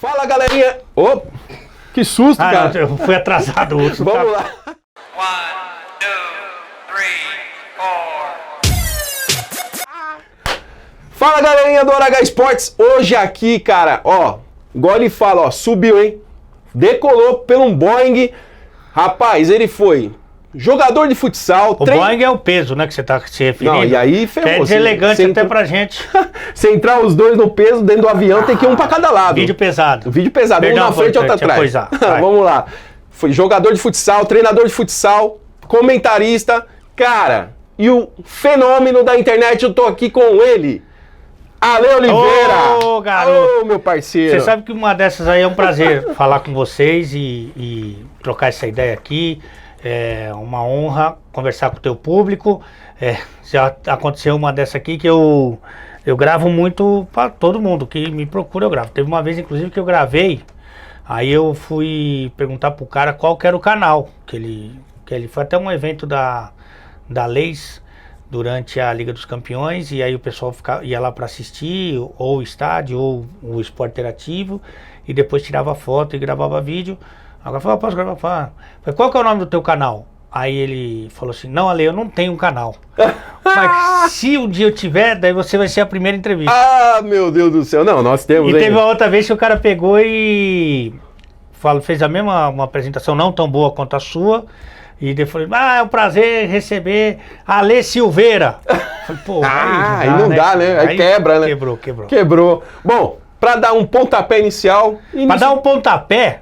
Fala, galerinha! Ô, que susto, cara! Não, eu fui atrasado. Vamos lá! 1, 2, 3, 4. Fala, galerinha do RH Esportes! Hoje aqui, cara, ó, igual ele fala, ó, subiu, hein? Decolou pelo um Boeing. Rapaz, ele foi jogador de futsal. O Boeing é o peso, né, que você tá se referindo. Não, e aí ferrou. Que é deselegante até pra gente. Se entrar os dois no peso dentro do avião, tem que ir um pra cada lado. Vídeo pesado. Vídeo pesado, um na frente e outro atrás. Vamos lá. Foi jogador de futsal, treinador de futsal, comentarista. Cara, e o fenômeno da internet, eu tô aqui com ele. Ale Oliveira! Ô, garoto! Ô, meu parceiro! Você sabe que uma dessas aí é um prazer falar com vocês e trocar essa ideia aqui. É uma honra conversar com o teu público. Já aconteceu uma dessa aqui que eu gravo muito para todo mundo que me procura, eu gravo. Teve uma vez, inclusive, que eu gravei, aí eu fui perguntar pro cara qual que era o canal, que ele foi até um evento da Leis durante a Liga dos Campeões, e aí o pessoal ia lá para assistir, ou o estádio, ou o esporte interativo, e depois tirava foto e gravava vídeo. Agora falou, posso gravar? Falei, qual que é o nome do teu canal? Aí ele falou assim, não, Ale, eu não tenho um canal. Mas se um dia eu tiver, daí você vai ser a primeira entrevista. Ah, meu Deus do céu. Não, nós temos. E teve uma outra vez que o cara pegou e fez a mesma uma apresentação não tão boa quanto a sua. E depois, é um prazer receber Ale Silveira. Falei, pô, aí não dá, né? Aí quebra, né? Quebrou. Bom, pra dar um pontapé inicial... Pra dar um pontapé...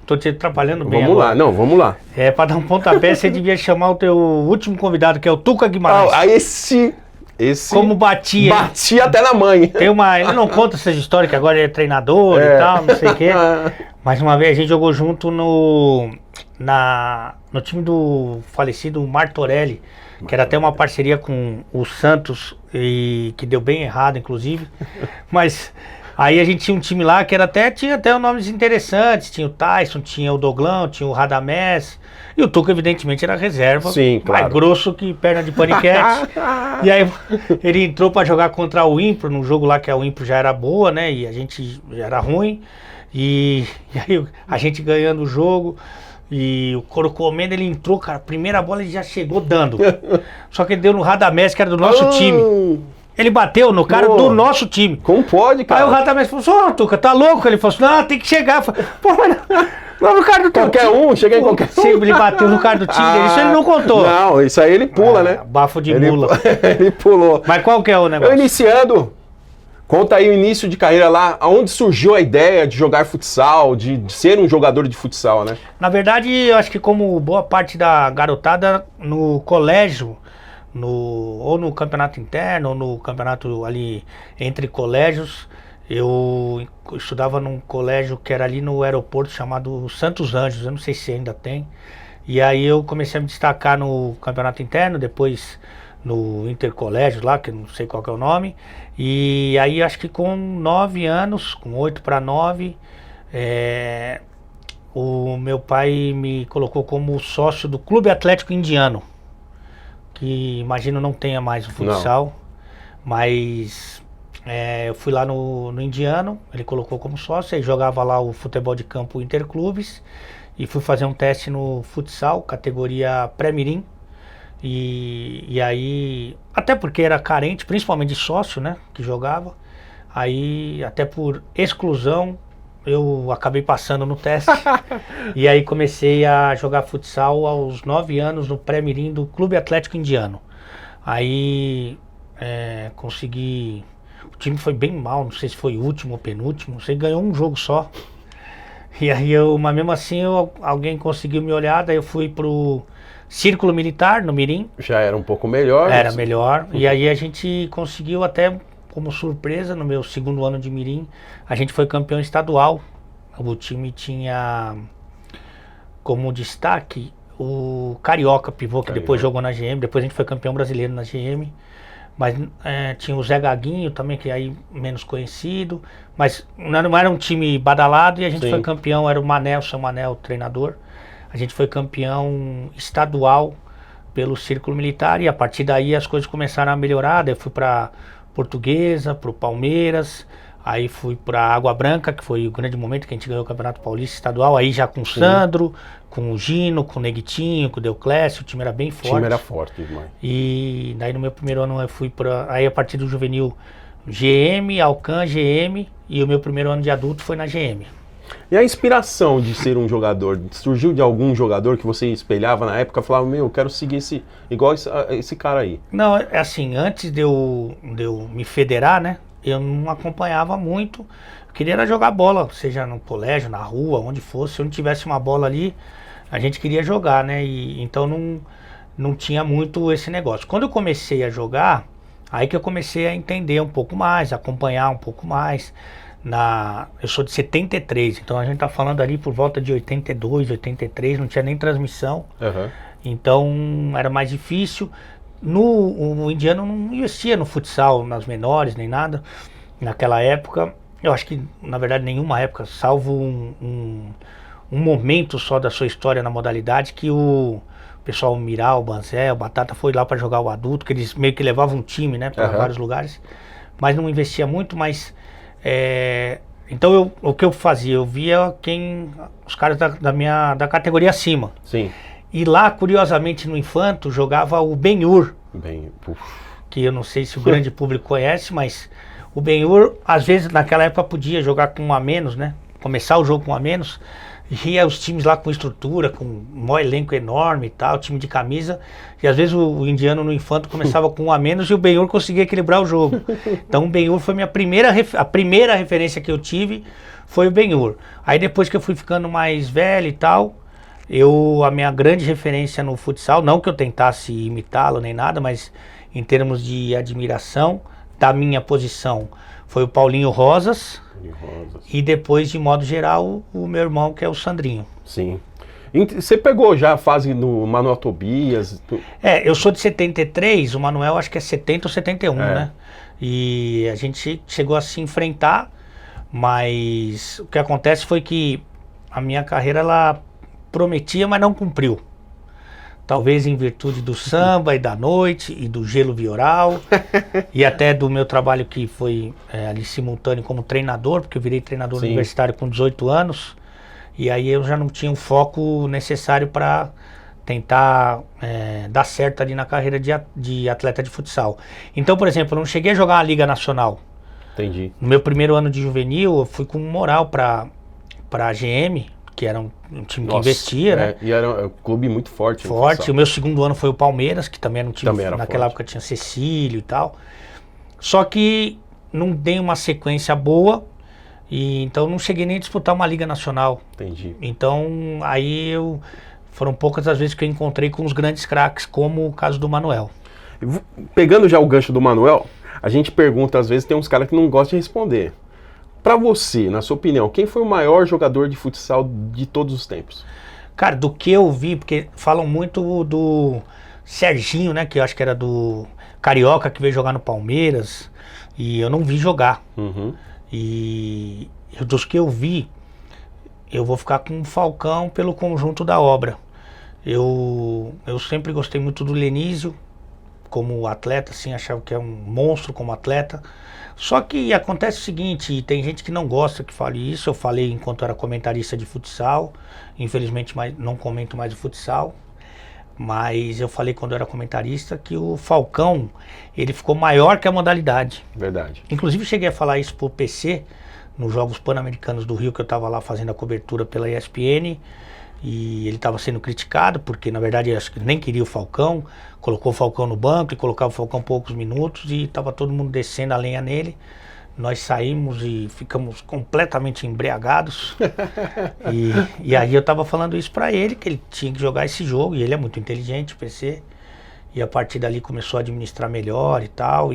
Tô te atrapalhando bem Vamos agora. lá, não, vamos lá. Pra dar um pontapé, você devia chamar o teu último convidado, que é o Tuca Guimarães. Esse... Como batia. Batia até na mãe. Ele não conta essas histórias, que agora ele é treinador e tal, não sei o quê. Mas uma vez a gente jogou junto no time do falecido Martorelli, que era até uma parceria com o Santos, e que deu bem errado, inclusive. Mas... aí a gente tinha um time lá que tinha até nomes interessantes. Tinha o Tyson, tinha o Doglão, tinha o Radamés. E o Tuca, evidentemente, era reserva. Sim, claro. Mais grosso que perna de paniquete. E aí ele entrou pra jogar contra o Impro, num jogo lá que a Impro já era boa, né? E a gente já era ruim. E aí a gente ganhando o jogo. E o Coro comendo, ele entrou, cara. Primeira bola ele já chegou dando. Só que ele deu no Radamés, que era do nosso time. Ele bateu no cara do nosso time. Como pode, cara? Aí o Radamés falou, Tuca, tá louco? Ele falou assim, não, tem que chegar. Falei, pô, mas não, no cara do teu qualquer time. Um, cheguei em qualquer um. Ele bateu no cara do time dele, isso ele não contou. Não, isso aí ele pula, né? Bafo de mula. Ele pulou. Mas qual que é o negócio? Eu iniciando, conta aí o início de carreira lá, aonde surgiu a ideia de jogar futsal, de ser um jogador de futsal, né? Na verdade, eu acho que como boa parte da garotada no colégio, ou no campeonato interno, ou no campeonato ali entre colégios, eu estudava num colégio que era ali no aeroporto chamado Santos Anjos, eu não sei se ainda tem. E aí eu comecei a me destacar no campeonato interno, depois no intercolégio lá, que eu não sei qual que é o nome. E aí acho que com 9 anos, com 8 para 9, o meu pai me colocou como sócio do Clube Atlético Indiano, que imagino não tenha mais o futsal, mas eu fui lá no Indiano, ele colocou como sócio, e jogava lá o futebol de campo interclubes, e fui fazer um teste no futsal, categoria pré-mirim, e aí, até porque era carente, principalmente de sócio, né, que jogava, aí até por exclusão, eu acabei passando no teste. E aí comecei a jogar futsal aos 9 anos no pré-mirim do Clube Atlético Indiano. Aí consegui... O time foi bem mal, não sei se foi último ou penúltimo, não sei, ganhou um jogo só. E aí mas mesmo assim alguém conseguiu me olhar, daí eu fui pro Círculo Militar no Mirim. Já era um pouco melhor. Era melhor. E aí a gente conseguiu até... como surpresa, no meu segundo ano de Mirim, a gente foi campeão estadual. O time tinha como destaque o Carioca pivô, que depois jogou na GM, depois a gente foi campeão brasileiro na GM. Mas tinha o Zé Gaguinho também, que aí menos conhecido, mas não era um time badalado, e a gente foi campeão, era o São Manel, o treinador. A gente foi campeão estadual pelo Círculo Militar, e a partir daí as coisas começaram a melhorar. Daí eu fui para Portuguesa, pro Palmeiras, Aí fui pra Água Branca, que foi o grande momento que a gente ganhou o Campeonato Paulista Estadual, aí já com o Sandro, com o Gino, com o Neguitinho, com o Deuclésio, o time era bem forte. O time era forte demais. E daí no meu primeiro ano eu fui pra... Aí a partir do juvenil, GM, Alcan, GM, e o meu primeiro ano de adulto foi na GM. E a inspiração de ser um jogador, surgiu de algum jogador que você espelhava na época, falava, meu, eu quero seguir igual esse cara aí? Não, é assim, antes de eu me federar, né, eu não acompanhava muito, eu queria era jogar bola, seja no colégio, na rua, onde fosse, se eu não tivesse uma bola ali, a gente queria jogar, né, e então não tinha muito esse negócio. Quando eu comecei a jogar, aí que eu comecei a entender um pouco mais, acompanhar um pouco mais. Eu sou de 73, então a gente tá falando ali por volta de 82, 83, não tinha nem transmissão. Uhum. Então era mais difícil. O indiano não investia no futsal, nas menores, nem nada. Naquela época, eu acho que na verdade nenhuma época, salvo um momento só da sua história na modalidade, que o pessoal, o Miral, o Banzé, o Batata foi lá para jogar o adulto, que eles meio que levavam um time, né, para vários lugares. Mas não investia muito, mas... então o que eu fazia? Eu via os caras da categoria acima. Sim. E lá, curiosamente, no Infanto, jogava o Ben-Hur. Que eu não sei se o grande público conhece, mas o Ben-Hur, às vezes, naquela época podia jogar com um a menos, né? Começar o jogo com um a menos. E ia os times lá com estrutura, com um maior elenco enorme e tal, time de camisa. E às vezes o indiano no Infanto começava com um a menos e o Ben-Hur conseguia equilibrar o jogo. Então o Ben-Hur foi a primeira referência que eu tive, foi o Ben-Hur. Aí depois que eu fui ficando mais velho e tal, a minha grande referência no futsal, não que eu tentasse imitá-lo nem nada, mas em termos de admiração da minha posição, foi o Paulinho Rosas. E depois, de modo geral, o meu irmão, que é o Sandrinho. Sim. Você pegou já a fase do Manuel Tobias? Eu sou de 73, o Manuel acho que é 70 ou 71, né? E a gente chegou a se enfrentar, mas o que acontece foi que a minha carreira, ela prometia, mas não cumpriu. Talvez em virtude do samba e da noite e do gelo vioral e até do meu trabalho que foi ali simultâneo como treinador, porque eu virei treinador universitário com 18 anos e aí eu já não tinha o foco necessário para tentar dar certo ali na carreira de atleta de futsal. Então, por exemplo, eu não cheguei a jogar a Liga Nacional. Entendi. No meu primeiro ano de juvenil, eu fui com moral para a GM, que era um time que investia, né? E era um clube muito forte. Forte. O meu segundo ano foi o Palmeiras, que também era um time, naquela forte. época tinha Cecílio e tal. Só que não dei uma sequência boa, e então não cheguei nem a disputar uma Liga Nacional. Entendi. Então aí foram poucas as vezes que eu encontrei com os grandes craques, como o caso do Manuel. Pegando já o gancho do Manuel, a gente pergunta, às vezes tem uns caras que não gostam de responder. Pra você, na sua opinião, quem foi o maior jogador de futsal de todos os tempos? Cara, do que eu vi, porque falam muito do Serginho, né, que eu acho que era do Carioca, que veio jogar no Palmeiras, e eu não vi jogar. Uhum. E dos que eu vi, eu vou ficar com o Falcão pelo conjunto da obra. Eu sempre gostei muito do Lenísio, como atleta, assim, achava que é um monstro como atleta. Só que acontece o seguinte, tem gente que não gosta que fale isso, eu falei enquanto era comentarista de futsal, infelizmente não comento mais o futsal, mas eu falei quando eu era comentarista que o Falcão, ele ficou maior que a modalidade. Verdade. Inclusive cheguei a falar isso pro PC, nos Jogos Pan-Americanos do Rio, que eu estava lá fazendo a cobertura pela ESPN, e ele estava sendo criticado, porque na verdade acho que nem queria o Falcão, colocou o Falcão no banco e colocava o Falcão poucos minutos e estava todo mundo descendo a lenha nele. Nós saímos e ficamos completamente embriagados. e aí eu estava falando isso para ele, que ele tinha que jogar esse jogo, e ele é muito inteligente, o PC, e a partir dali começou a administrar melhor e tal.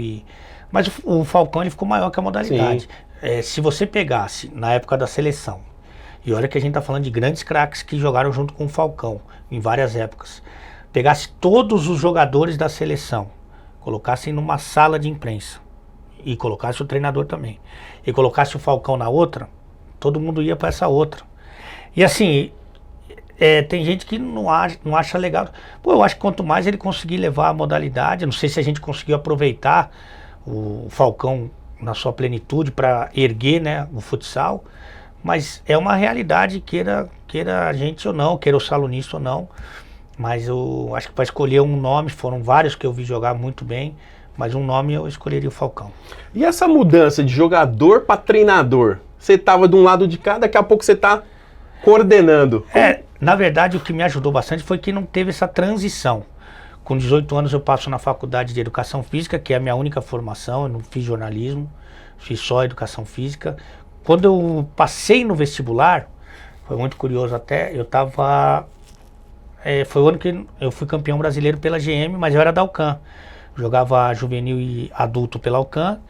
Mas o Falcão, ele ficou maior que a modalidade. Se você pegasse na época da seleção, e olha que a gente tá falando de grandes craques que jogaram junto com o Falcão em várias épocas, pegasse todos os jogadores da seleção, colocassem numa sala de imprensa e colocasse o treinador também, e colocasse o Falcão na outra, todo mundo ia para essa outra. E assim, tem gente que não acha legal. Pô, eu acho que quanto mais ele conseguir levar a modalidade, não sei se a gente conseguiu aproveitar o Falcão na sua plenitude para erguer, né, o futsal, mas é uma realidade, queira a gente ou não, queira o salonista ou não, mas eu acho que para escolher um nome, foram vários que eu vi jogar muito bem, mas um nome eu escolheria o Falcão. E essa mudança de jogador para treinador? Você estava de um lado de cá, daqui a pouco você está coordenando. Na verdade o que me ajudou bastante foi que não teve essa transição. Com 18 anos eu passo na faculdade de Educação Física, que é a minha única formação, eu não fiz jornalismo, fiz só Educação Física. Quando eu passei no vestibular, foi muito curioso até, eu tava... foi o ano que eu fui campeão brasileiro pela GM, mas eu era da Alcan. Jogava juvenil e adulto pela Alcan,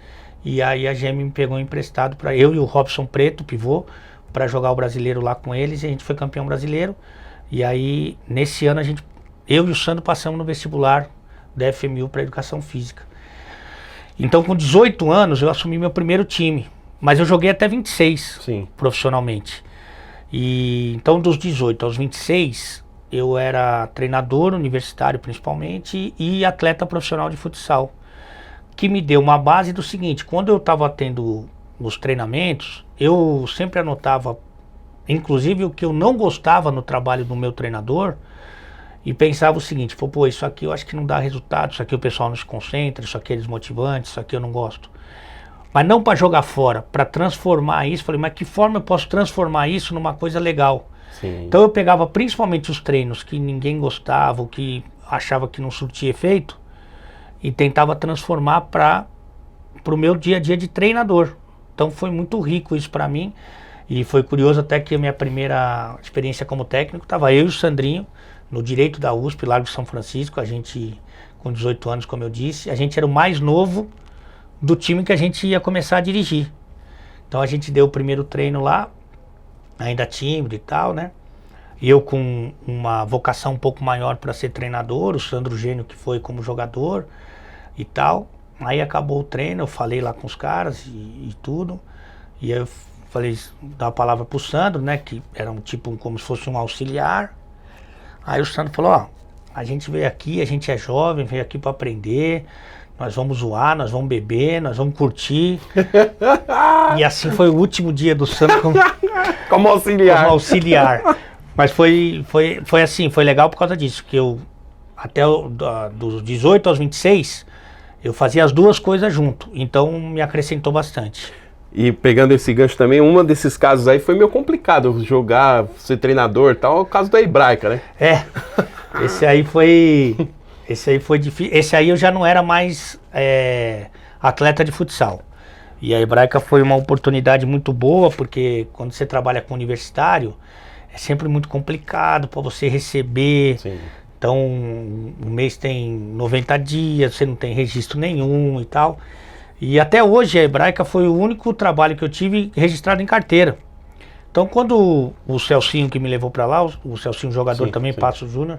e aí a GM me pegou emprestado para eu e o Robson Preto, pivô, para jogar o brasileiro lá com eles, e a gente foi campeão brasileiro. E aí, nesse ano, eu e o Sandro passamos no vestibular da FMU para Educação Física. Então, com 18 anos, eu assumi meu primeiro time, mas eu joguei até 26, Sim, profissionalmente. E então, dos 18 aos 26, eu era treinador universitário principalmente e atleta profissional de futsal, que me deu uma base do seguinte: quando eu estava tendo os treinamentos, eu sempre anotava, inclusive o que eu não gostava no trabalho do meu treinador, e pensava o seguinte: pô, isso aqui eu acho que não dá resultado, isso aqui o pessoal não se concentra, isso aqui é desmotivante, isso aqui eu não gosto. Mas não para jogar fora, para transformar isso. Falei, mas que forma eu posso transformar isso numa coisa legal? sim. Então eu pegava principalmente os treinos que ninguém gostava, ou que achava que não surtia efeito, e tentava transformar para o meu dia a dia de treinador. Então foi muito rico isso para mim, e foi curioso até que a minha primeira experiência como técnico, estava eu e o Sandrinho, no Direito da USP, Largo de São Francisco. A gente, com 18 anos, como eu disse, a gente era o mais novo do time que a gente ia começar a dirigir. Então a gente deu o primeiro treino lá, ainda tímido e tal, né? E eu com uma vocação um pouco maior para ser treinador, o Sandro Gênio que foi como jogador e tal. Aí acabou o treino, eu falei lá com os caras e tudo. E aí eu falei, dar a palavra pro Sandro, né? Que era como se fosse um auxiliar. Aí o Sandro falou, ó, a gente veio aqui, a gente é jovem, veio aqui para aprender, nós vamos zoar, nós vamos beber, nós vamos curtir. E assim foi o último dia do Sandro como auxiliar. Como auxiliar. Mas foi assim, foi legal por causa disso, que eu, até dos 18 aos 26, eu fazia as duas coisas junto, então me acrescentou bastante. E pegando esse gancho também, um desses casos aí foi meio complicado, jogar, ser treinador e tal, é o caso da Hebraica, né? Esse aí foi difícil. Esse aí eu já não era mais atleta de futsal. E a Hebraica foi uma oportunidade muito boa, porque quando você trabalha com universitário, é sempre muito complicado para você receber. Sim. Então, um mês tem 90 dias, você não tem registro nenhum e tal. E até hoje a Hebraica foi o único trabalho que eu tive registrado em carteira. Então quando o Celcinho que me levou para lá, o Celcinho jogador Sim, também, sim. Passo Júnior,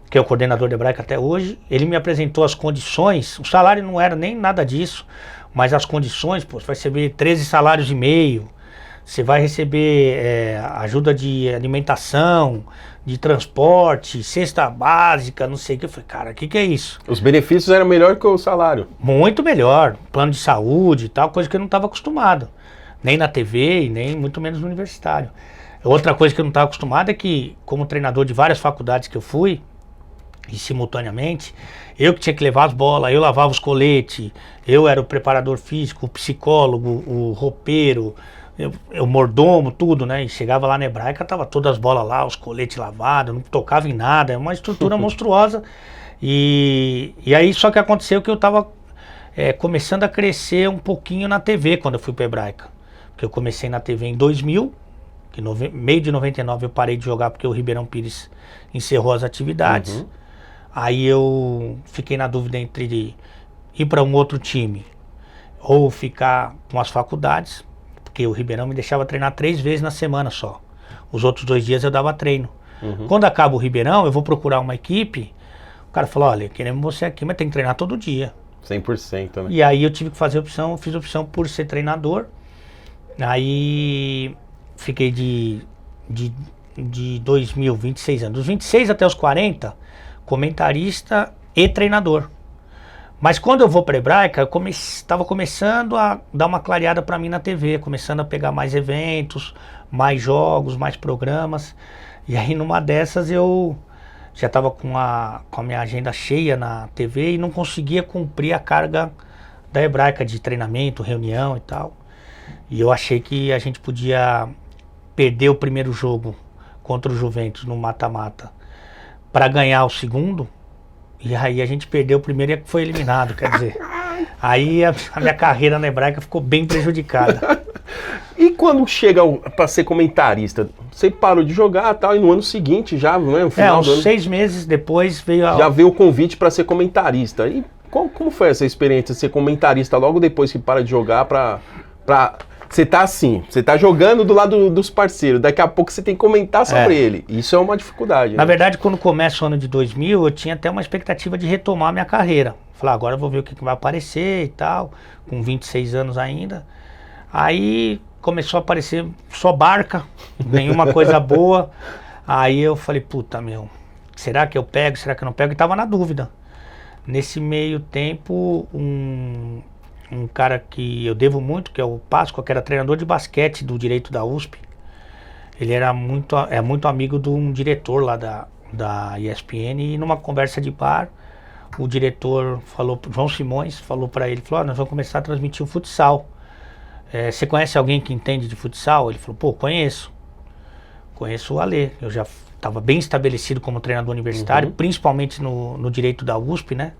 que é o coordenador da Hebraica até hoje, ele me apresentou as condições, o salário não era nem nada disso, mas as condições, pô, você vai receber 13 salários e meio, você vai receber ajuda de alimentação, de transporte, cesta básica, não sei o que. Eu falei, cara, o que é isso? Os benefícios eram melhor que o salário. Muito melhor, plano de saúde e tal, coisa que eu não estava acostumado. Nem na TV e nem muito menos no universitário. Outra coisa que eu não estava acostumado é que, como treinador de várias faculdades que eu fui, e simultaneamente, eu que tinha que levar as bolas, eu lavava os coletes, eu era o preparador físico, o psicólogo, o roupeiro, o mordomo, tudo, né? E chegava lá na Hebraica, tava todas as bolas lá, os coletes lavados, não tocava em nada, é uma estrutura monstruosa. E aí só que aconteceu que eu tava começando a crescer um pouquinho na TV quando eu fui pra Hebraica. Porque eu comecei na TV em 2000, que meio de 99 eu parei de jogar porque o Ribeirão Pires encerrou as atividades. Uhum. Aí eu fiquei na dúvida entre ir para um outro time ou ficar com as faculdades, porque o Ribeirão me deixava treinar 3 vezes na semana só. Os outros 2 dias eu dava treino. Uhum. Quando acaba o Ribeirão, eu vou procurar uma equipe, o cara falou, olha, queremos você aqui, mas tem que treinar todo dia. 100%, né? E aí eu tive que fazer opção, eu fiz opção por ser treinador. Aí fiquei de 2000, 26 anos. Dos 26 até os 40, comentarista e treinador. Mas quando eu vou para Hebraica, eu estava começando a dar uma clareada para mim na TV, começando a pegar mais eventos, mais jogos, mais programas. E aí numa dessas eu já estava com a minha agenda cheia na TV e não conseguia cumprir a carga da Hebraica de treinamento, reunião e tal. E eu achei que a gente podia perder o primeiro jogo contra o Juventus no mata-mata para ganhar o segundo. E aí a gente perdeu o primeiro e foi eliminado, quer dizer. Aí a minha carreira na Hebraica ficou bem prejudicada. E quando chega para ser comentarista, você parou de jogar e tal, e no ano seguinte já, né, no final uns do ano, 6 meses depois veio já veio o convite para ser comentarista. E como foi essa experiência de ser comentarista logo depois que para de jogar pra você tá assim, você tá jogando do lado dos parceiros, daqui a pouco você tem que comentar sobre ele. Isso é uma dificuldade. Na verdade, quando começa o ano de 2000, eu tinha até uma expectativa de retomar a minha carreira. Falei, agora eu vou ver o que vai aparecer e tal, com 26 anos ainda. Aí começou a aparecer só barca, nenhuma coisa boa. Aí eu falei, puta meu, será que eu pego, será que eu não pego? E tava na dúvida. Nesse meio tempo, um cara que eu devo muito, que é o Páscoa, que era treinador de basquete do Direito da USP. Ele era muito amigo de um diretor lá da ESPN, e numa conversa de bar, o diretor falou, João Simões, falou para ele, falou, nós vamos começar a transmitir o futsal. Você conhece alguém que entende de futsal? Ele falou, pô, conheço o Alê. Eu já estava bem estabelecido como treinador universitário, principalmente no Direito da USP, né?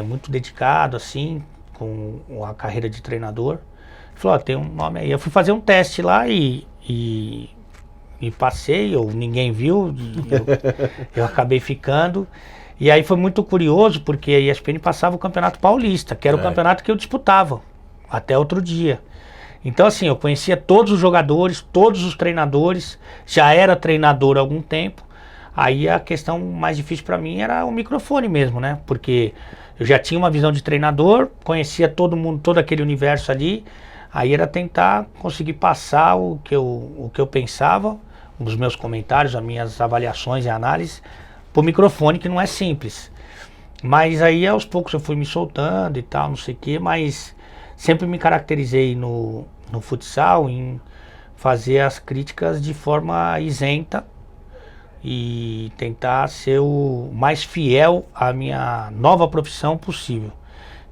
Muito dedicado, assim, com a carreira de treinador. Ele falou, tem um nome aí. Eu fui fazer um teste lá e passei, ou ninguém viu, eu acabei ficando. E aí foi muito curioso, porque a ESPN passava o Campeonato Paulista, que era o campeonato que eu disputava, até outro dia. Então assim, eu conhecia todos os jogadores, todos os treinadores, já era treinador há algum tempo. Aí a questão mais difícil para mim era o microfone mesmo, né? Porque eu já tinha uma visão de treinador, conhecia todo mundo, todo aquele universo ali. Aí era tentar conseguir passar o que eu pensava, os meus comentários, as minhas avaliações e análises, pro microfone, que não é simples. Mas aí aos poucos eu fui me soltando e tal, não sei o quê, mas sempre me caracterizei no futsal em fazer as críticas de forma isenta e tentar ser o mais fiel à minha nova profissão possível.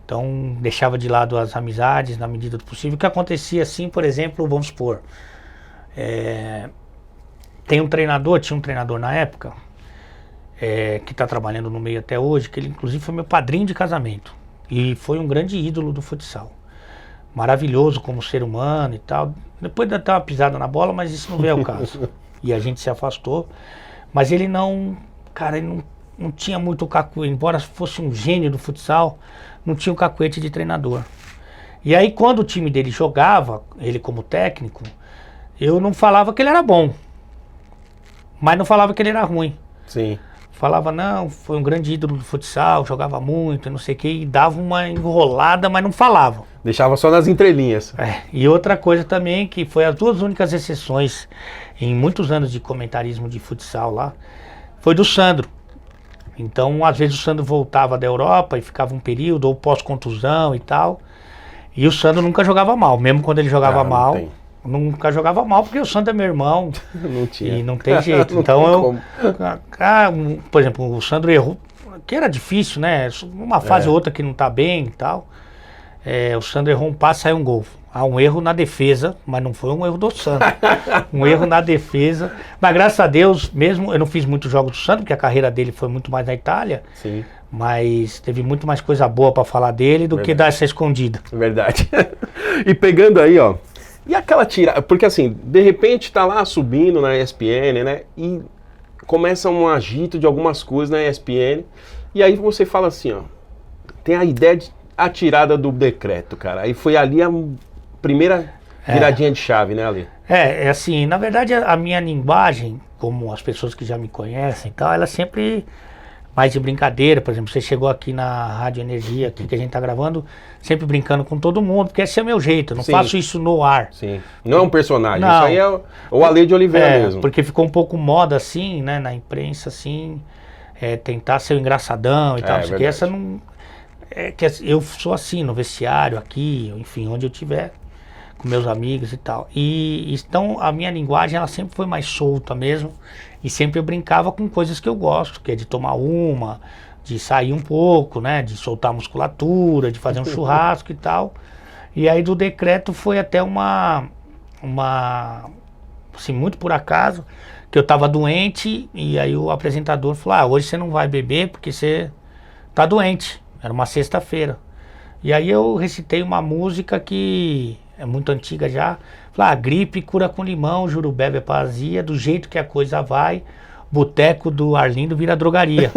Então deixava de lado as amizades na medida do possível. O que acontecia assim, por exemplo, vamos supor, tinha um treinador na época, que está trabalhando no meio até hoje, que ele inclusive foi meu padrinho de casamento e foi um grande ídolo do futsal. Maravilhoso como ser humano e tal. Depois de dar uma pisada na bola, mas isso não veio ao caso. E a gente se afastou. Mas ele não tinha muito cacuete, embora fosse um gênio do futsal, não tinha o cacuete de treinador. E aí quando o time dele jogava, ele como técnico, eu não falava que ele era bom, mas não falava que ele era ruim. Sim. Falava, não, foi um grande ídolo do futsal, jogava muito, não sei o que, e dava uma enrolada, mas não falava. Deixava só nas entrelinhas. E outra coisa também, que foi as duas únicas exceções em muitos anos de comentarismo de futsal lá, foi do Sandro. Então, às vezes o Sandro voltava da Europa e ficava um período, ou pós-contusão e tal, e o Sandro nunca jogava mal, mesmo quando ele jogava mal. Nunca jogava mal, porque o Sandro é meu irmão. Não tinha. E não tem jeito. Não Então tem por exemplo, o Sandro errou, que era difícil, né? Uma fase ou outra que não tá bem e tal. O Sandro errou um passe, saiu um gol. Há um erro na defesa, mas não foi um erro do Sandro. Um erro na defesa. Mas graças a Deus, mesmo eu não fiz muitos jogos do Sandro, porque a carreira dele foi muito mais na Itália. Sim. Mas teve muito mais coisa boa para falar dele do que dar essa escondida. Verdade. E pegando aí, ó. E aquela tirada, porque assim, de repente tá lá subindo na ESPN, né, e começa um agito de algumas coisas na ESPN, e aí você fala assim, ó, tem a ideia de a tirada do decreto, cara, aí foi ali a primeira viradinha de chave, né, Ali? Assim, na verdade a minha linguagem, como as pessoas que já me conhecem e tal, ela sempre mais de brincadeira. Por exemplo, você chegou aqui na Rádio Energia, aqui que a gente tá gravando, sempre brincando com todo mundo, porque esse é o meu jeito, eu não faço isso no ar. Sim, não é um personagem, não. Isso aí é o Ale de Oliveira mesmo. Porque ficou um pouco moda assim, né, na imprensa assim, tentar ser o engraçadão e tal, não sei o que, essa não... É que eu sou assim, no vestiário, aqui, enfim, onde eu estiver, com meus amigos e tal. E então a minha linguagem, ela sempre foi mais solta mesmo. E sempre eu brincava com coisas que eu gosto, que é de tomar uma, de sair um pouco, né? De soltar a musculatura, de fazer um churrasco e tal. E aí do decreto foi até assim, muito por acaso, que eu tava doente e aí o apresentador falou, hoje você não vai beber porque você tá doente. Era uma sexta-feira. E aí eu recitei uma música que é muito antiga já. Falei, gripe cura com limão, jurubeba é pazia, do jeito que a coisa vai, boteco do Arlindo vira drogaria.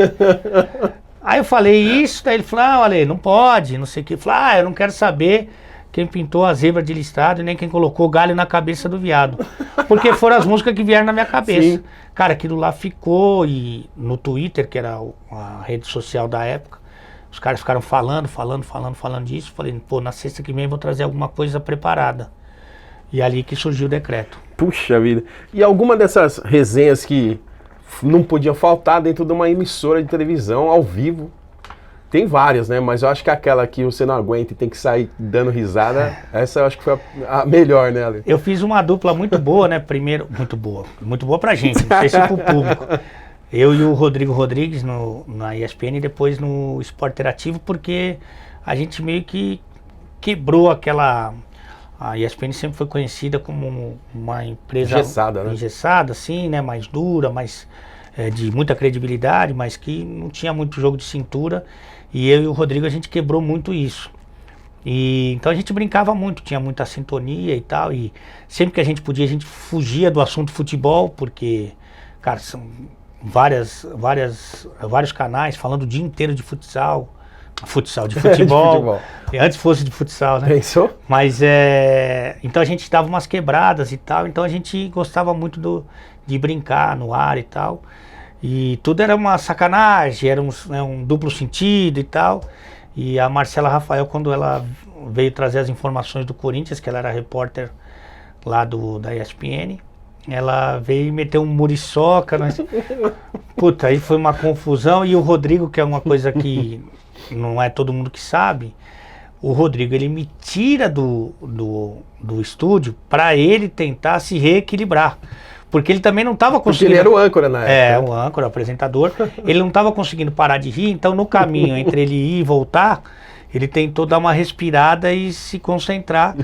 Aí eu falei isso, daí ele falou, Ale, não pode, não sei o que. Eu falei, eu não quero saber quem pintou a zebra de listrado e nem quem colocou galho na cabeça do viado. Porque foram as músicas que vieram na minha cabeça. Sim. Cara, aquilo lá ficou, e no Twitter, que era a rede social da época, os caras ficaram falando disso. Falei, na sexta que vem eu vou trazer alguma coisa preparada. E ali que surgiu o decreto. Puxa vida. E alguma dessas resenhas que não podia faltar dentro de uma emissora de televisão ao vivo? Tem várias, né? Mas eu acho que aquela que você não aguenta e tem que sair dando risada, essa eu acho que foi a melhor, né, Ale? Eu fiz uma dupla muito boa, né? Primeiro, muito boa pra gente, não sei se pro público. Eu e o Rodrigo Rodrigues na ESPN e depois no Esporte Interativo, porque a gente meio que quebrou aquela... A ESPN sempre foi conhecida como uma empresa engessada, assim, né? Mais dura, mais de muita credibilidade, mas que não tinha muito jogo de cintura. E eu e o Rodrigo, a gente quebrou muito isso. E então a gente brincava muito, tinha muita sintonia e tal. E sempre que a gente podia, a gente fugia do assunto futebol, porque, cara, são vários canais falando o dia inteiro de futsal, de futebol. E antes fosse de futsal, né? Pensou? Mas então a gente dava umas quebradas e tal, então a gente gostava muito de brincar no ar e tal. E tudo era uma sacanagem, era um duplo sentido e tal. E a Marcela Rafael, quando ela veio trazer as informações do Corinthians, que ela era repórter lá da ESPN, ela veio e meteu um muriçoca, mas... Puta, aí foi uma confusão. E o Rodrigo, que é uma coisa que não é todo mundo que sabe, o Rodrigo, ele me tira do estúdio para ele tentar se reequilibrar. Porque ele também não estava conseguindo... Porque ele era o âncora na época. O âncora, o apresentador. Ele não estava conseguindo parar de rir, então no caminho entre ele ir e voltar, ele tentou dar uma respirada e se concentrar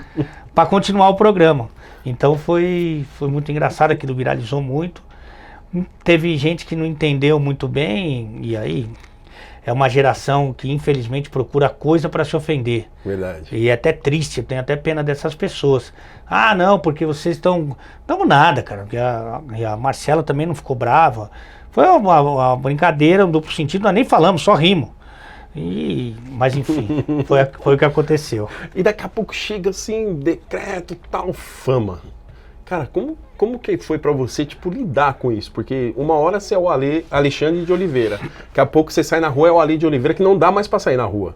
para continuar o programa. Então foi muito engraçado, aquilo viralizou muito. Teve gente que não entendeu muito bem, e aí... É uma geração que infelizmente procura coisa para se ofender. Verdade. E é até triste, eu tenho até pena dessas pessoas. Não, porque vocês estão... Não, nada, cara. E a Marcela também não ficou brava. Foi uma brincadeira, um duplo sentido, nós nem falamos, só rimos. Mas enfim, foi o que aconteceu. E daqui a pouco chega assim, decreto, tal, fama. Cara, como que foi pra você, lidar com isso? Porque uma hora você é o Alexandre de Oliveira, daqui a pouco você sai na rua, é o Ale de Oliveira, que não dá mais pra sair na rua.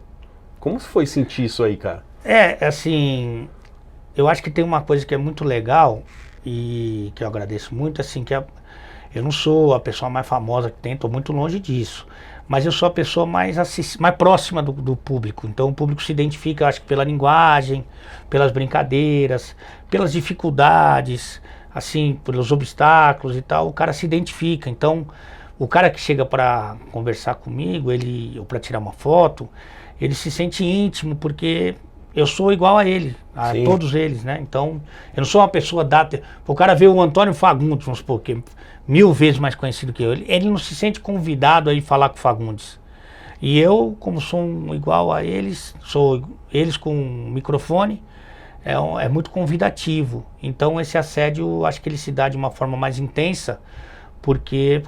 Como foi sentir isso aí, cara? Assim, eu acho que tem uma coisa que é muito legal e que eu agradeço muito, assim, que eu não sou a pessoa mais famosa que tem, tô muito longe disso, mas eu sou a pessoa mais próxima do público. Então o público se identifica, eu acho que pela linguagem, pelas brincadeiras, pelas dificuldades, assim, pelos obstáculos e tal, o cara se identifica. Então o cara que chega para conversar comigo, ou para tirar uma foto, ele se sente íntimo, porque eu sou igual a ele, a Sim. todos eles, né? Então, eu não sou uma pessoa data... O cara vê o Antônio Fagundes, vamos supor, que é 1000 vezes mais conhecido que eu, ele não se sente convidado a ir falar com o Fagundes. E eu, como sou igual a eles, sou eles com um microfone, é muito convidativo. Então, esse assédio, acho que ele se dá de uma forma mais intensa, por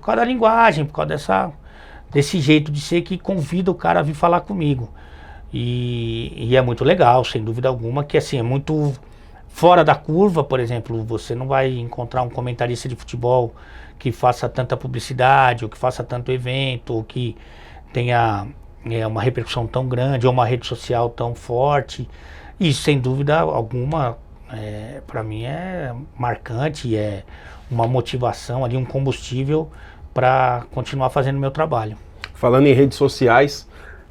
causa da linguagem, por causa desse jeito de ser que convida o cara a vir falar comigo. E é muito legal, sem dúvida alguma, que assim, é muito fora da curva. Por exemplo, você não vai encontrar um comentarista de futebol que faça tanta publicidade, ou que faça tanto evento, ou que tenha uma repercussão tão grande, ou uma rede social tão forte. Isso, sem dúvida alguma, para mim é marcante, é uma motivação ali, um combustível para continuar fazendo o meu trabalho. Falando em redes sociais,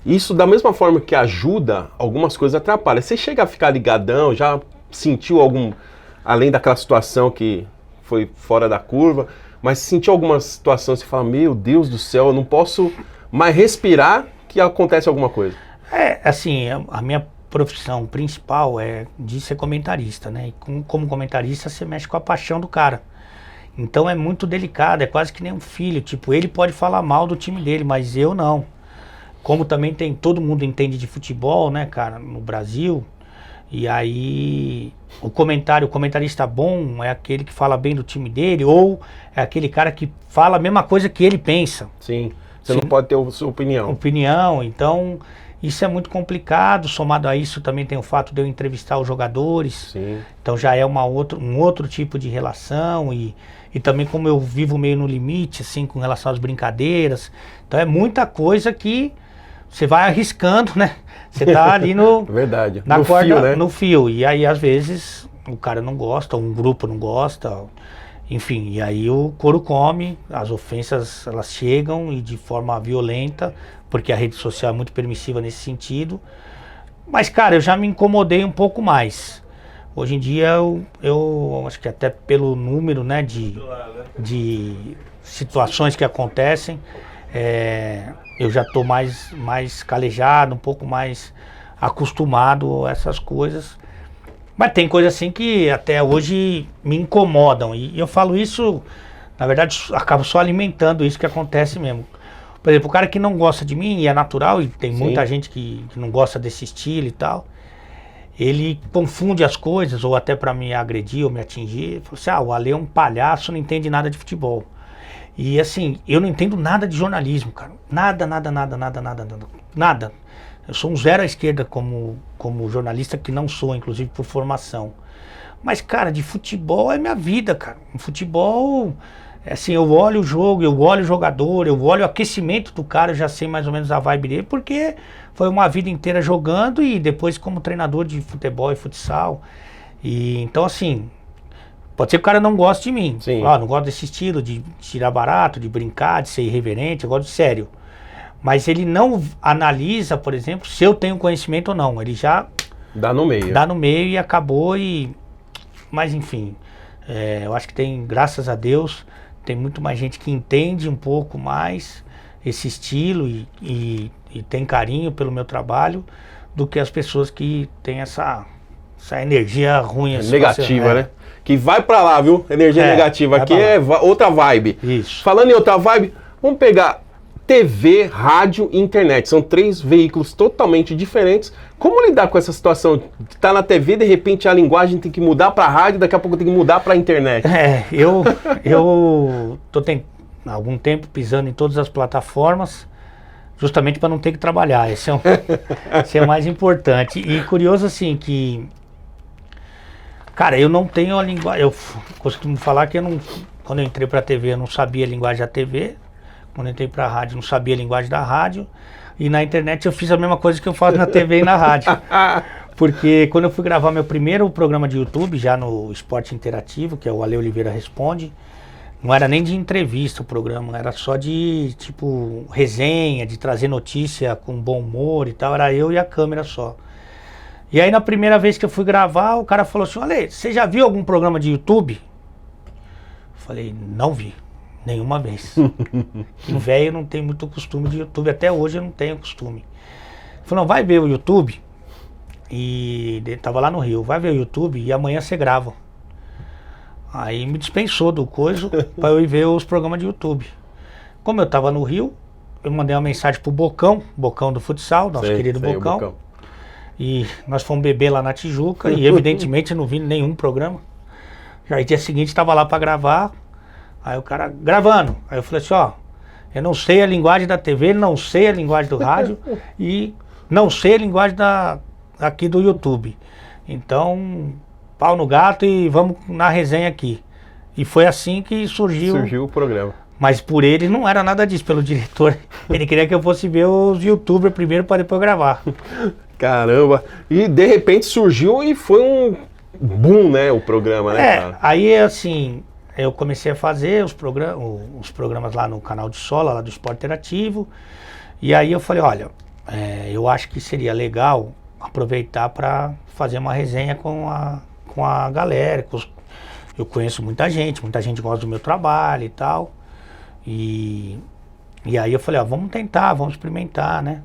Isso da mesma forma que ajuda, algumas coisas atrapalham. Você chega a ficar ligadão, já sentiu algum, além daquela situação que foi fora da curva, mas sentiu alguma situação que você fala, meu Deus do céu, eu não posso mais respirar que acontece alguma coisa? Assim, a minha profissão principal é de ser comentarista, né? E como comentarista você mexe com a paixão do cara. Então é muito delicado, é quase que nem um filho. Tipo, ele pode falar mal do time dele, mas eu não. Como também todo mundo entende de futebol, né, cara, no Brasil. E aí o comentarista bom é aquele que fala bem do time dele, ou é aquele cara que fala a mesma coisa que ele pensa. Sim, você não pode ter a sua opinião. Então isso é muito complicado. Somado a isso também tem o fato de eu entrevistar os jogadores. Sim. Então já é um outro tipo de relação e também como eu vivo meio no limite, assim, com relação às brincadeiras. Então é muita coisa que você vai arriscando, né? Você tá ali Verdade. na no corda, fio, né? no fio. E aí, às vezes, o cara não gosta, um grupo não gosta, enfim. E aí o couro come, as ofensas, elas chegam e de forma violenta, porque a rede social é muito permissiva nesse sentido. Mas, cara, eu já me incomodei um pouco mais. Hoje em dia, eu acho que até pelo número, né, de situações que acontecem, eu já estou mais calejado, um pouco mais acostumado a essas coisas. Mas tem coisas assim que até hoje me incomodam. E eu falo isso, na verdade, acabo só alimentando isso que acontece mesmo. Por exemplo, o cara que não gosta de mim, e é natural, e tem muita gente que não gosta desse estilo e tal, ele confunde as coisas, ou até para me agredir ou me atingir, ele fala assim, o Ale é um palhaço, não entende nada de futebol. E assim, eu não entendo nada de jornalismo, cara. Nada. Eu sou um zero à esquerda como jornalista, que não sou, inclusive, por formação. Mas, cara, de futebol é minha vida, cara. O futebol, assim, eu olho o jogo, eu olho o jogador, eu olho o aquecimento do cara, eu já sei mais ou menos a vibe dele, porque foi uma vida inteira jogando e depois como treinador de futebol e futsal. E então, assim, pode ser que o cara não goste de mim. Não gosto desse estilo de tirar barato, de brincar, de ser irreverente, eu gosto de sério. Mas ele não analisa, por exemplo, se eu tenho conhecimento ou não. Ele já dá no meio. Dá no meio e acabou. Mas enfim, eu acho que tem, graças a Deus, tem muito mais gente que entende um pouco mais esse estilo e tem carinho pelo meu trabalho do que as pessoas que têm essa energia ruim. Negativa, né? Que vai pra lá, viu? Energia negativa. Aqui é outra vibe. Isso. Falando em outra vibe, vamos pegar TV, rádio e internet. São 3 veículos totalmente diferentes. Como lidar com essa situação? Tá na TV, de repente a linguagem tem que mudar pra rádio, daqui a pouco tem que mudar pra internet. Eu tô há algum tempo pisando em todas as plataformas, justamente para não ter que trabalhar. Esse é o mais importante. E curioso assim que, cara, eu não tenho a linguagem. Eu costumo falar que quando eu entrei pra TV eu não sabia a linguagem da TV. Quando eu entrei pra rádio, não sabia a linguagem da rádio. E na internet eu fiz a mesma coisa que eu faço na TV e na rádio. Porque quando eu fui gravar meu primeiro programa de YouTube, já no Esporte Interativo, que é o Ale Oliveira Responde, não era nem de entrevista o programa, era só de, tipo, resenha, de trazer notícia com bom humor e tal. Era eu e a câmera só. E aí na primeira vez que eu fui gravar, o cara falou assim, Ale, você já viu algum programa de YouTube? Eu falei, não vi. Nenhuma vez. E velho não tem muito costume de YouTube. Até hoje eu não tenho costume. Ele falou, não, vai ver o YouTube. E ele tava lá no Rio. Vai ver o YouTube e amanhã você grava. Aí me dispensou do coisa pra eu ir ver os programas de YouTube. Como eu tava no Rio, eu mandei uma mensagem pro Bocão do futsal, nosso querido Bocão. E nós fomos beber lá na Tijuca. E evidentemente não vi nenhum programa. Aí dia seguinte tava lá pra gravar. Aí o cara gravando, aí eu falei assim, eu não sei a linguagem da TV, não sei a linguagem do rádio e não sei a linguagem aqui do YouTube. Então, pau no gato e vamos na resenha aqui. E foi assim que surgiu o programa. Mas por ele não era nada disso, pelo diretor. Ele queria que eu fosse ver os youtubers primeiro para depois gravar. Caramba! E de repente surgiu e foi um boom, né, o programa, né, cara? Aí assim, eu comecei a fazer os programas lá no canal de Sola, lá do Esporte Interativo. E aí eu falei, olha, eu acho que seria legal aproveitar para fazer uma resenha com a galera. Eu conheço muita gente gosta do meu trabalho e tal. E aí eu falei, vamos tentar, vamos experimentar, né?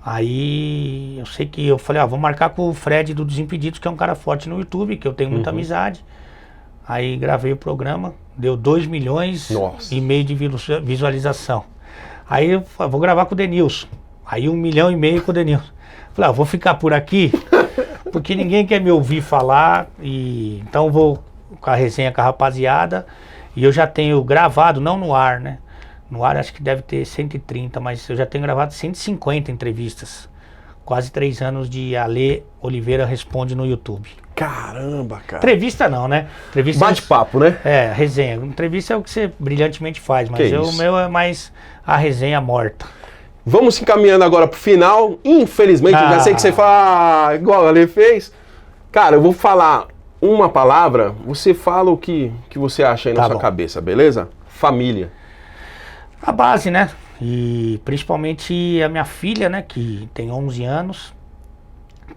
Aí eu sei que eu falei, vamos marcar com o Fred do Desimpedidos, que é um cara forte no YouTube, que eu tenho muita amizade. Aí gravei o programa, deu 2 milhões e meio de visualização. Aí eu falei, vou gravar com o Denilson. Aí 1,5 milhão com o Denilson. Falei, vou ficar por aqui, porque ninguém quer me ouvir falar, então vou com a resenha com a rapaziada. E eu já tenho gravado, não no ar, né? No ar acho que deve ter 130, mas eu já tenho gravado 150 entrevistas. Quase 3 anos de Ale Oliveira Responde no YouTube. Caramba, cara. Entrevista não, né? Bate-papo, né? Resenha. Entrevista é o que você brilhantemente faz, mas o meu é mais a resenha morta. Vamos se encaminhando agora pro final. Infelizmente, eu já sei que você fala igual o Ale fez. Cara, eu vou falar uma palavra, você fala o que você acha aí na sua cabeça, beleza? Família. A base, né? E principalmente a minha filha, né? Que tem 11 anos.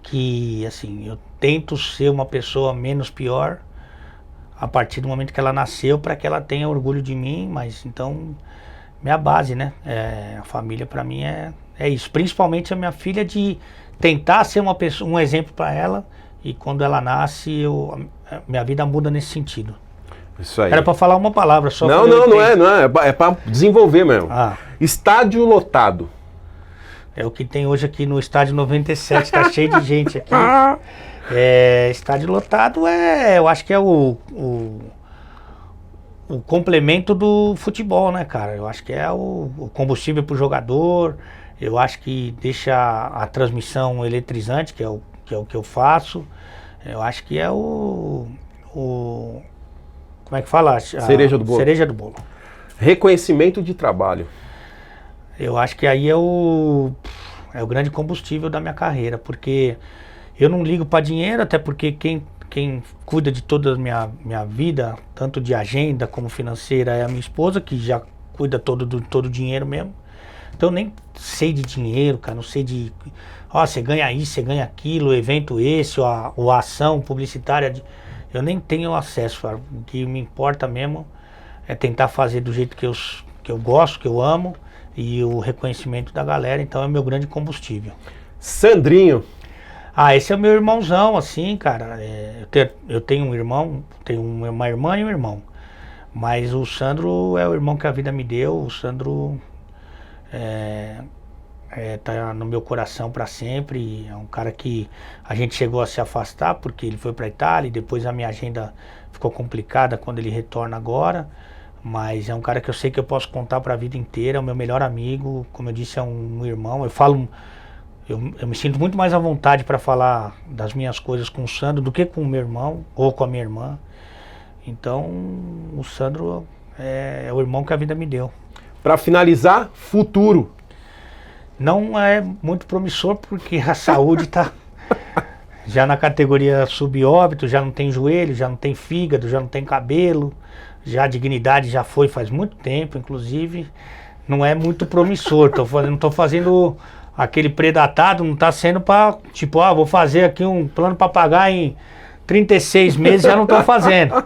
Que, assim, eu tento ser uma pessoa menos pior a partir do momento que ela nasceu, para que ela tenha orgulho de mim. Mas então, minha base, né? A família para mim é isso. Principalmente a minha filha, de tentar ser uma pessoa, um exemplo para ela. E quando ela nasce, minha vida muda nesse sentido. Isso aí. Era para falar uma palavra só. Não é. É para desenvolver mesmo. Estádio lotado. É o que tem hoje aqui no estádio 97, tá cheio de gente aqui. Estádio lotado eu acho que é o complemento do futebol, né, cara? Eu acho que é o combustível pro jogador. Eu acho que deixa a transmissão eletrizante, que é o que eu faço. Eu acho que é como é que fala? Cereja do bolo. Cereja do bolo. Reconhecimento de trabalho. Eu acho que aí é o grande combustível da minha carreira, porque eu não ligo para dinheiro, até porque quem cuida de toda a minha vida, tanto de agenda como financeira, é a minha esposa, que já cuida todo o dinheiro mesmo. Então eu nem sei de dinheiro, cara, não sei de... você ganha isso, você ganha aquilo, evento esse, ou a ação publicitária. Eu nem tenho acesso, cara. O que me importa mesmo é tentar fazer do jeito que eu gosto, que eu amo, e o reconhecimento da galera. Então é meu grande combustível. Sandrinho. Esse é o meu irmãozão, assim, cara. Eu tenho um irmão, tenho uma irmã e um irmão. Mas o Sandro é o irmão que a vida me deu. O Sandro tá no meu coração para sempre. É um cara que a gente chegou a se afastar porque ele foi para Itália e depois a minha agenda ficou complicada quando ele retorna agora. Mas é um cara que eu sei que eu posso contar para a vida inteira. É o meu melhor amigo, como eu disse, é um irmão. Eu me sinto muito mais à vontade para falar das minhas coisas com o Sandro do que com o meu irmão ou com a minha irmã. Então o Sandro é o irmão que a vida me deu. Para finalizar, futuro. Não é muito promissor porque a saúde está já na categoria subóbito, já não tem joelho, já não tem fígado, já não tem cabelo, já a dignidade já foi faz muito tempo, inclusive. Não é muito promissor. Não estou fazendo aquele predatado, não está sendo para, tipo, vou fazer aqui um plano para pagar em 36 meses, já não estou fazendo.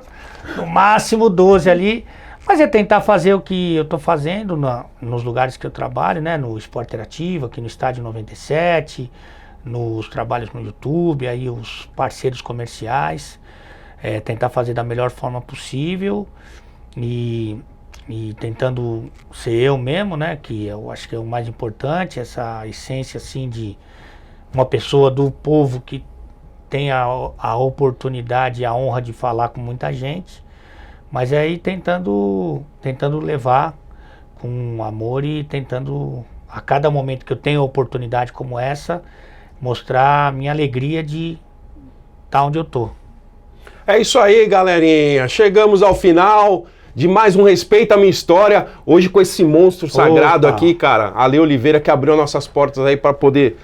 No máximo 12 ali. Mas é tentar fazer o que eu estou fazendo nos lugares que eu trabalho, né? No Esporte Interativo, aqui no Estádio 97, nos trabalhos no YouTube, aí os parceiros comerciais, tentar fazer da melhor forma possível e tentando ser eu mesmo, né? Que eu acho que é o mais importante, essa essência assim de uma pessoa do povo que tem a oportunidade e a honra de falar com muita gente. Mas aí tentando levar com amor e tentando, a cada momento que eu tenho oportunidade como essa, mostrar a minha alegria de estar onde eu tô. É isso aí, galerinha. Chegamos ao final de mais um Respeita a Minha História. Hoje com esse monstro sagrado aqui, cara, Ale Oliveira, que abriu nossas portas aí para poder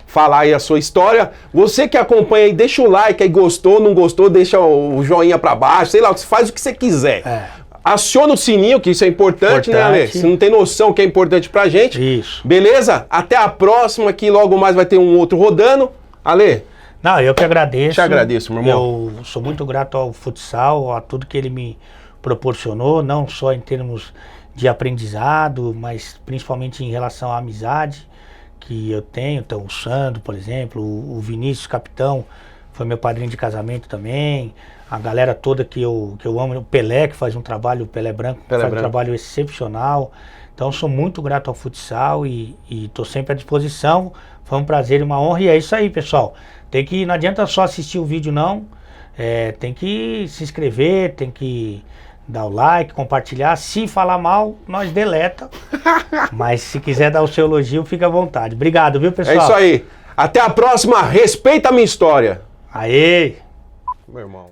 falar aí a sua história. Você que acompanha aí, deixa o like aí, gostou, não gostou, deixa o joinha pra baixo, sei lá, faz o que você quiser. Aciona o sininho, que isso é importante, né, Ale? Você não tem noção que é importante pra gente. Isso. Beleza? Até a próxima, que logo mais vai ter um outro rodando. Ale? Não, eu que agradeço. Te agradeço, meu irmão. Eu sou muito grato ao futsal, a tudo que ele me proporcionou, não só em termos de aprendizado, mas principalmente em relação à amizade que eu tenho. Então, o Sandro, por exemplo, o Vinícius, capitão, foi meu padrinho de casamento também. A galera toda que eu amo, o Pelé, que faz um trabalho, o Pelé Branco, faz um trabalho excepcional. Então, sou muito grato ao futsal e estou sempre à disposição. Foi um prazer e uma honra. E é isso aí, pessoal. Não adianta só assistir o vídeo, não. Tem que se inscrever, tem que dar o like, compartilhar. Se falar mal, nós deleta. Mas se quiser dar o seu elogio, fica à vontade. Obrigado, viu, pessoal? É isso aí. Até a próxima. Respeita a minha história. Aê! Meu irmão.